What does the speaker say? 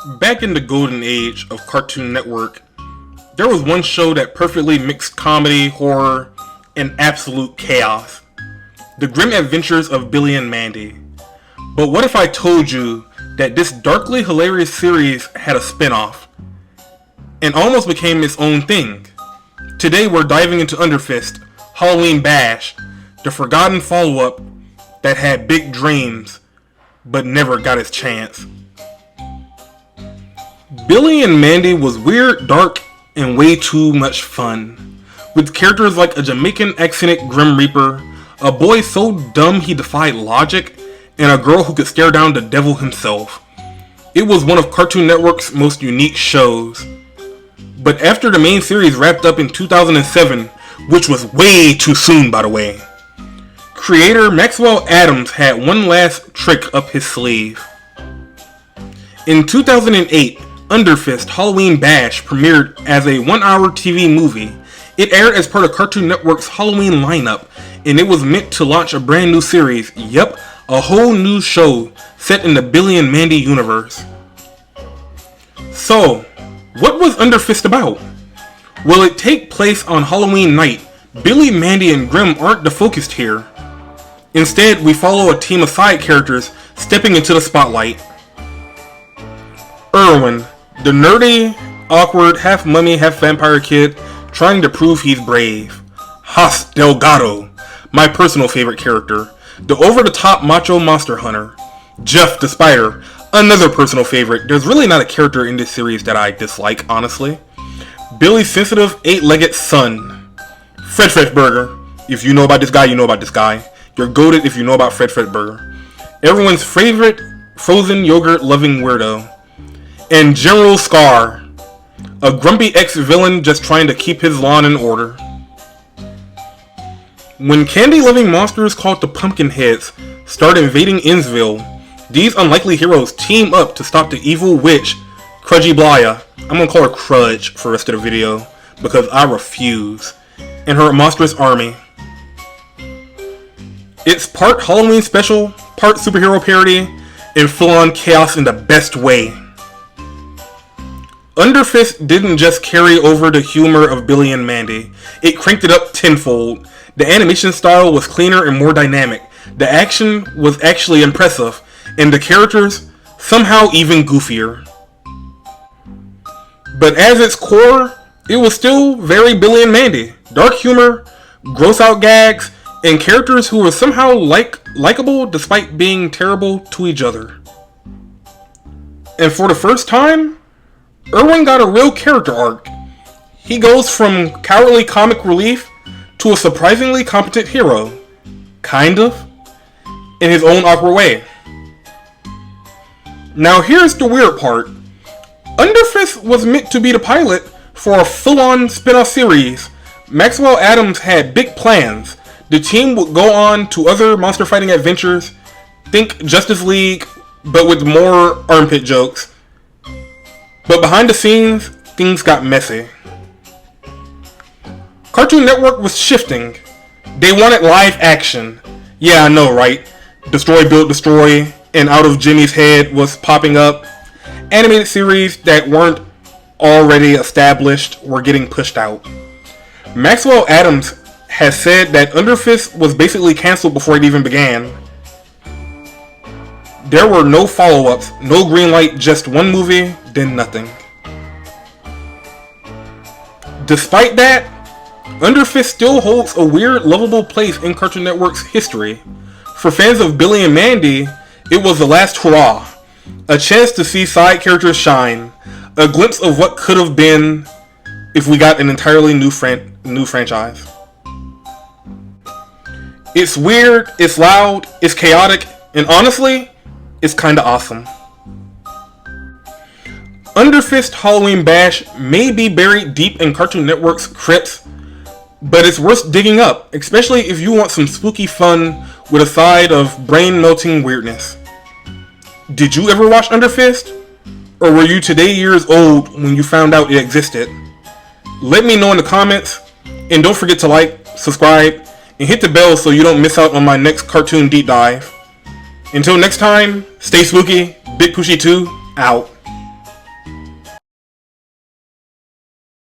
Back in the golden age of Cartoon Network, there was one show that perfectly mixed comedy, horror, and absolute chaos. The Grim Adventures of Billy and Mandy. But what if I told you that this darkly hilarious series had a spin-off and almost became its own thing? Today we're diving into Underfist, Halloween Bash, the forgotten follow-up that had big dreams but never got its chance. Billy and Mandy was weird, dark, and way too much fun, with characters like a Jamaican accented Grim Reaper, a boy so dumb he defied logic, and a girl who could stare down the devil himself. It was one of Cartoon Network's most unique shows. But after the main series wrapped up in 2007, which was way too soon by the way, creator Maxwell Adams had one last trick up his sleeve. In 2008, Underfist Halloween Bash premiered as a 1-hour TV movie. It aired as part of Cartoon Network's Halloween lineup, and it was meant to launch a brand new series. Yep, a whole new show set in the Billy and Mandy universe. So, what was Underfist about? Will it take place on Halloween night? Billy, Mandy, and Grim aren't the focus here. Instead, we follow a team of side characters stepping into the spotlight. Irwin, the nerdy, awkward, half mummy, half vampire kid trying to prove he's brave. Has Delgado, my personal favorite character, the over-the-top macho monster hunter. Jeff the Spider, another personal favorite. There's really not a character in this series that I dislike, honestly. Billy's sensitive, 8-legged son. Fred Fredburger. If you know about this guy, you know about this guy. You're goated if you know about Fred Fredburger. Everyone's favorite frozen yogurt loving weirdo. And General Scar, a grumpy ex-villain just trying to keep his lawn in order. When candy-loving monsters called the Pumpkinheads start invading Innsville, these unlikely heroes team up to stop the evil witch, Crudgy Blaya. I'm gonna call her Crudge for the rest of the video, because I refuse. And her monstrous army. It's part Halloween special, part superhero parody, and full-on chaos in the best way. Underfist didn't just carry over the humor of Billy and Mandy, it cranked it up tenfold. The animation style was cleaner and more dynamic, the action was actually impressive, and the characters somehow even goofier. But as its core, it was still very Billy and Mandy. Dark humor, gross out gags, and characters who were somehow likable despite being terrible to each other. And for the first time, Irwin got a real character arc. He goes from cowardly comic relief to a surprisingly competent hero. Kind of. In his own awkward way. Now here's the weird part. Underfist was meant to be the pilot for a full-on spin-off series. Maxwell Adams had big plans. The team would go on to other monster fighting adventures. Think Justice League, but with more armpit jokes. But behind the scenes, things got messy. Cartoon Network was shifting. They wanted live action. Yeah, I know, right? Destroy, Build, Destroy, and Out of Jimmy's Head was popping up. Animated series that weren't already established were getting pushed out. Maxwell Adams has said that Underfist was basically cancelled before it even began. There were no follow-ups, no green light, just one movie, then nothing. Despite that, Underfist still holds a weird, lovable place in Cartoon Network's history. For fans of Billy and Mandy, it was the last hurrah. A chance to see side characters shine. A glimpse of what could have been if we got an entirely new franchise. It's weird, it's loud, it's chaotic, and honestly, it's kinda awesome. Underfist Halloween Bash may be buried deep in Cartoon Network's crypts, but it's worth digging up, especially if you want some spooky fun with a side of brain-melting weirdness. Did you ever watch Underfist? Or were you today years old when you found out it existed? Let me know in the comments, and don't forget to like, subscribe, and hit the bell so you don't miss out on my next cartoon deep dive. Until next time, stay spooky, Big Pushy 2, out.